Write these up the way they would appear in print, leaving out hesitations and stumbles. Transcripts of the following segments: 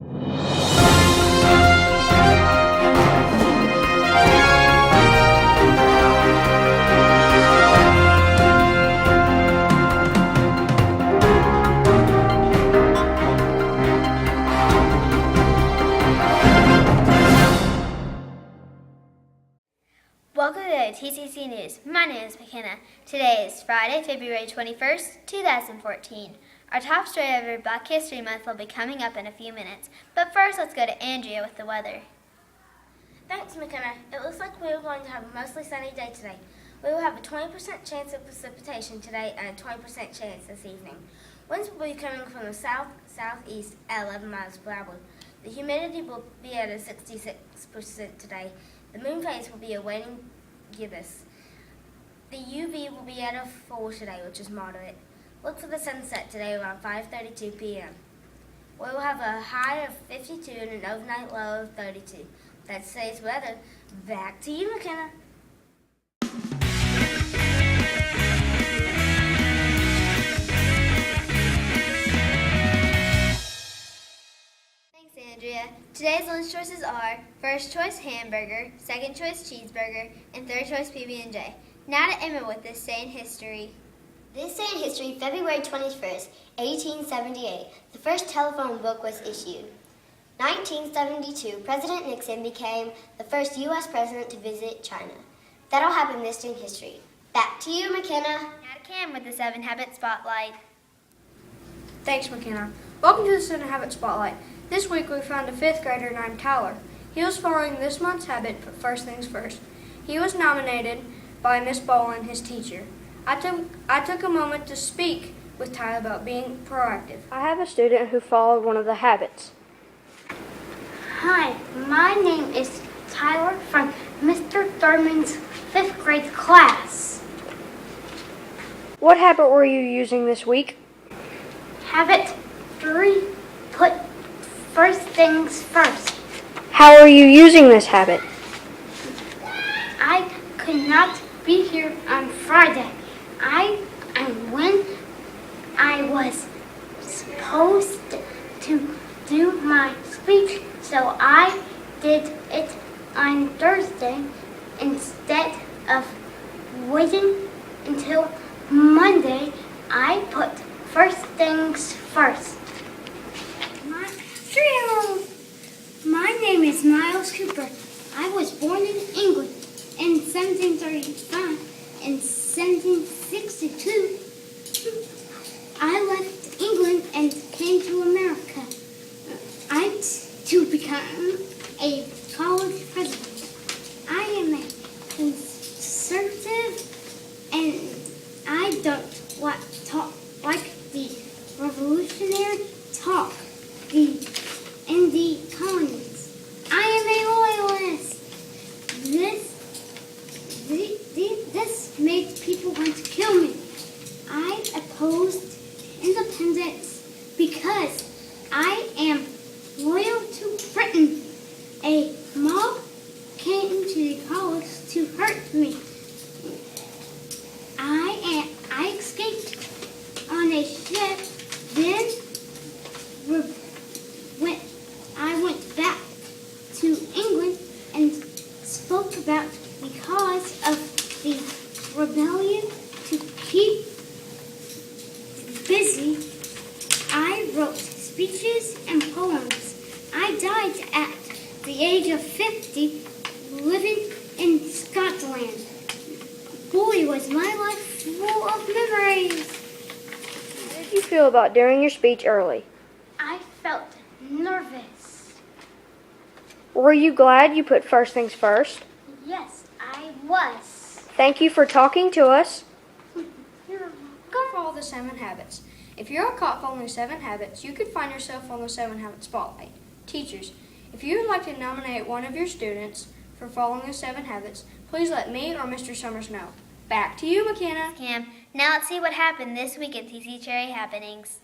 Welcome to WTCC News. My name is McKenna. Today is Friday, February 21st, 2014. Our top story over Black History Month will be coming up in a few minutes. But first, let's go to Andrea with the weather. Thanks, McKenna. It looks like we are going to have a mostly sunny day today. We will have a 20% chance of precipitation today and a 20% chance this evening. Winds will be coming from the south-southeast at 11 miles per hour. The humidity will be at a 66% today. The moon phase will be a waning gibbous. The UV will be at a 4 today, which is moderate. Look for the sunset today around 5:32 p.m. We will have a high of 52 and an overnight low of 32. That's today's weather. Back to you, McKenna. Andrea. Today's lunch choices are first choice hamburger, second choice cheeseburger, and third choice PB&J. Now to Emma with this day in history. This day in history, February 21st, 1878, the first telephone book was issued. 1972, President Nixon became the first U.S. president to visit China. That'll happen this day in history. Back to you, McKenna. Now to Cam with the 7 Habit Spotlight. Thanks, McKenna. Welcome to the 7 Habit Spotlight. This week we found a 5th grader named Tyler. He was following this month's habit, but first things first. He was nominated by Miss Bolin, his teacher. I took a moment to speak with Tyler about being proactive. I have a student who followed one of the habits. Hi, my name is Tyler from Mr. Thurman's 5th grade class. What habit were you using this week? Habit 3, put first things first. How are you using this habit? I could not be here on Friday. And when I was supposed to do my speech, so I did it on Thursday instead of waiting until Monday. I put first things first. My name is Miles Cooper. I was born in England in 1735 and 1762. I left England and came to America. To become a college president. I am a conservative and I don't like the revolutionary talk in the colonies. I am a loyalist. This made people want to kill me. I opposed independence because I am loyal to Britain. A mob came to the college to hurt me. I escaped on a ship. Then I went back to England and spoke about the cause of the rebellion. To keep busy, I wrote speeches and poems. I died at the age of 50 living in Scotland. Boy, was my life full of memories. How did you feel about doing your speech early? I felt nervous. Were you glad you put first things first? Yes, I was. Thank you for talking to us. Go follow the 7 habits. If you're caught following 7 habits, you could find yourself on the 7 Habit Spotlight. Teachers, if you would like to nominate one of your students for following the 7 habits, please let me or Mr. Summers know. Back to you, McKenna. Cam, now let's see what happened this week at TC Cherry Happenings.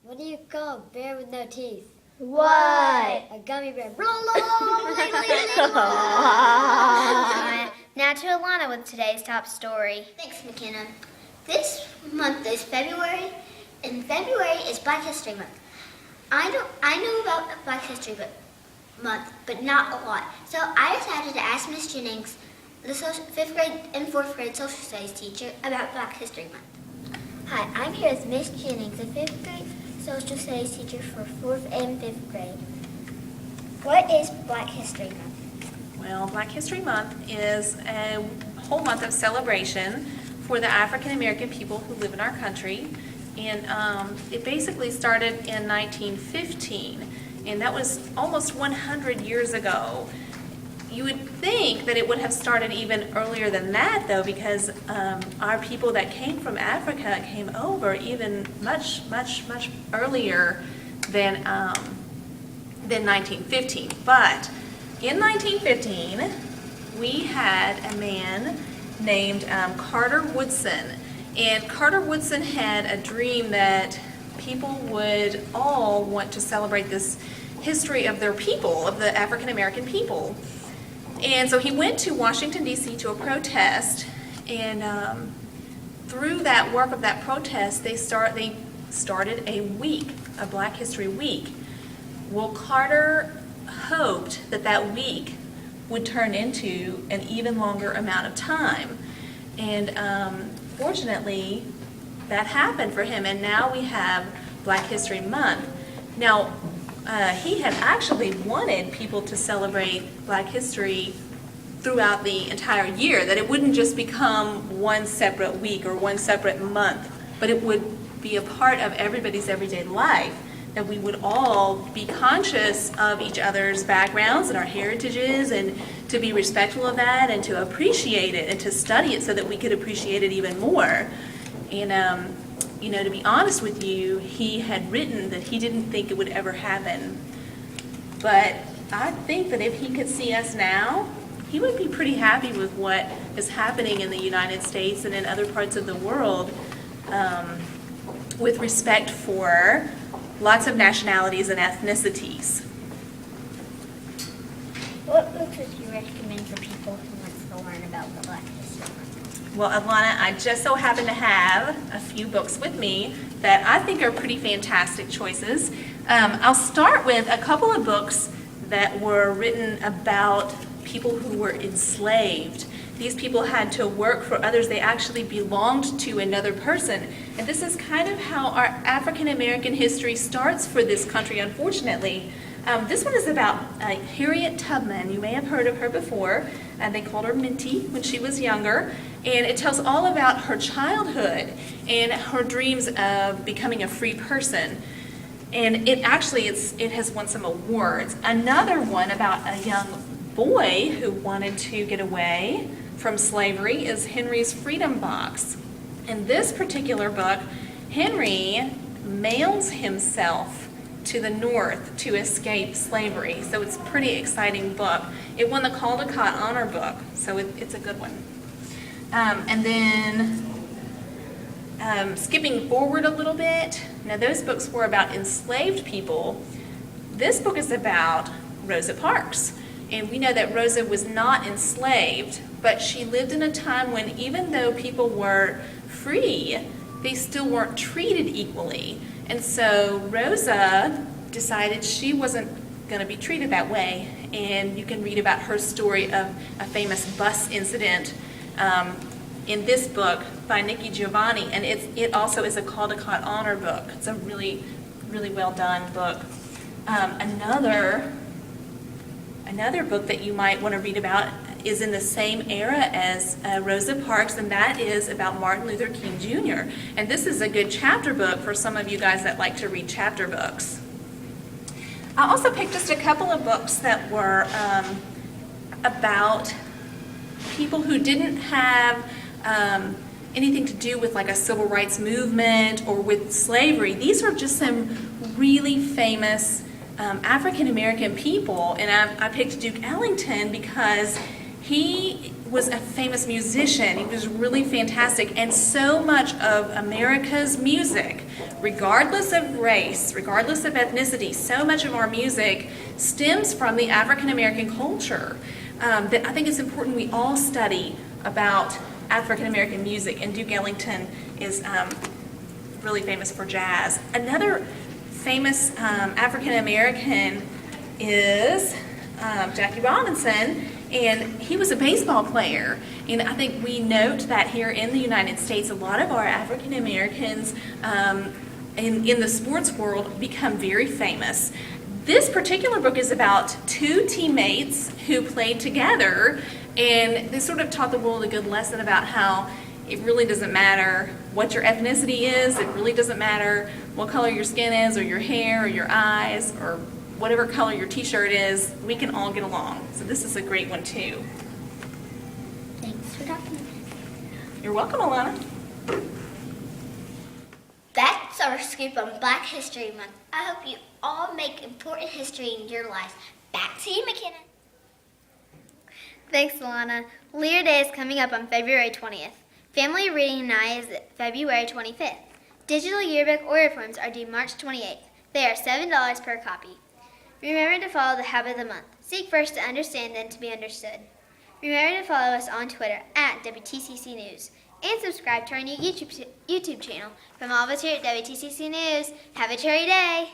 What do you call a bear with no teeth? What? A gummy bear. Now to Alana with today's top story. Thanks, McKenna. This month is February, and February is Black History Month. I know about Black History Month, but not a lot. So I decided to ask Miss Jennings, the 5th grade and 4th grade social studies teacher, about Black History Month. Hi, I'm here with Miss Jennings, the 5th grade social studies teacher for 4th and 5th grade. What is Black History Month? Well, Black History Month is a whole month of celebration for the African American people who live in our country. And it basically started in 1915, and that was almost 100 years ago. You would think that it would have started even earlier than that, though, because our people that came from Africa came over even much earlier than 1915. But in 1915, we had a man named Carter Woodson. And Carter Woodson had a dream that people would all want to celebrate this history of their people, of the African American people. And so he went to Washington, D.C. to a protest, and through that work of that protest, they started a week, a Black History Week. Well, Carter hoped that that week would turn into an even longer amount of time. And fortunately, that happened for him, and now we have Black History Month. Now, he had actually wanted people to celebrate Black history throughout the entire year, that it wouldn't just become one separate week or one separate month, but it would be a part of everybody's everyday life, that we would all be conscious of each other's backgrounds and our heritages, and to be respectful of that, and to appreciate it, and to study it so that we could appreciate it even more. And to be honest with you, he had written that he didn't think it would ever happen. But I think that if he could see us now, he would be pretty happy with what is happening in the United States and in other parts of the world, with respect for lots of nationalities and ethnicities. What books would you recommend for people who want to learn about the Black History Month? Well, Alana, I just so happen to have a few books with me that I think are pretty fantastic choices. I'll start with a couple of books that were written about people who were enslaved. These people had to work for others. They actually belonged to another person. And this is kind of how our African American history starts for this country, unfortunately. This one is about Harriet Tubman. You may have heard of her before. They called her Minty when she was younger. And it tells all about her childhood and her dreams of becoming a free person. And it has won some awards. Another one about a young boy who wanted to get away from slavery is Henry's Freedom Box. In this particular book, Henry mails himself to the North to escape slavery. So it's a pretty exciting book. It won the Caldecott Honor Book, so it's a good one. And then skipping forward a little bit, now those books were about enslaved people. This book is about Rosa Parks. And we know that Rosa was not enslaved, but she lived in a time when even though people were free, they still weren't treated equally. And so Rosa decided she wasn't going to be treated that way. And you can read about her story of a famous bus incident in this book by Nikki Giovanni. And it also is a Caldecott Honor book. It's a really, really well done book. Another book that you might want to read about is in the same era as Rosa Parks, and that is about Martin Luther King Jr. And this is a good chapter book for some of you guys that like to read chapter books. I also picked just a couple of books that were about people who didn't have anything to do with like a civil rights movement or with slavery. These are just some really famous African American people, and I picked Duke Ellington because he was a famous musician. He was really fantastic, and so much of America's music, regardless of race, regardless of ethnicity, so much of our music stems from the African American culture that I think it's important we all study about African American music, and Duke Ellington is really famous for jazz. Another famous African American is Jackie Robinson, and he was a baseball player. And I think we note that here in the United States, a lot of our African Americans in the sports world become very famous. This particular book is about two teammates who played together, and they sort of taught the world a good lesson about how it really doesn't matter what your ethnicity is. It really doesn't matter what color your skin is, or your hair, or your eyes, or whatever color your t-shirt is. We can all get along. So this is a great one too. Thanks for talking. You're welcome, Alana. That's our scoop on Black History Month. I hope you all make important history in your lives. Back to you, McKenna. Thanks, Alana. Lear Day is coming up on February 20th. Family Reading Night is February 25th. Digital yearbook order forms are due March 28th. They are $7 per copy. Remember to follow the habit of the month. Seek first to understand, then to be understood. Remember to follow us on Twitter at WTCC News. And subscribe to our new YouTube channel. From all of us here at WTCC News, have a cherry day!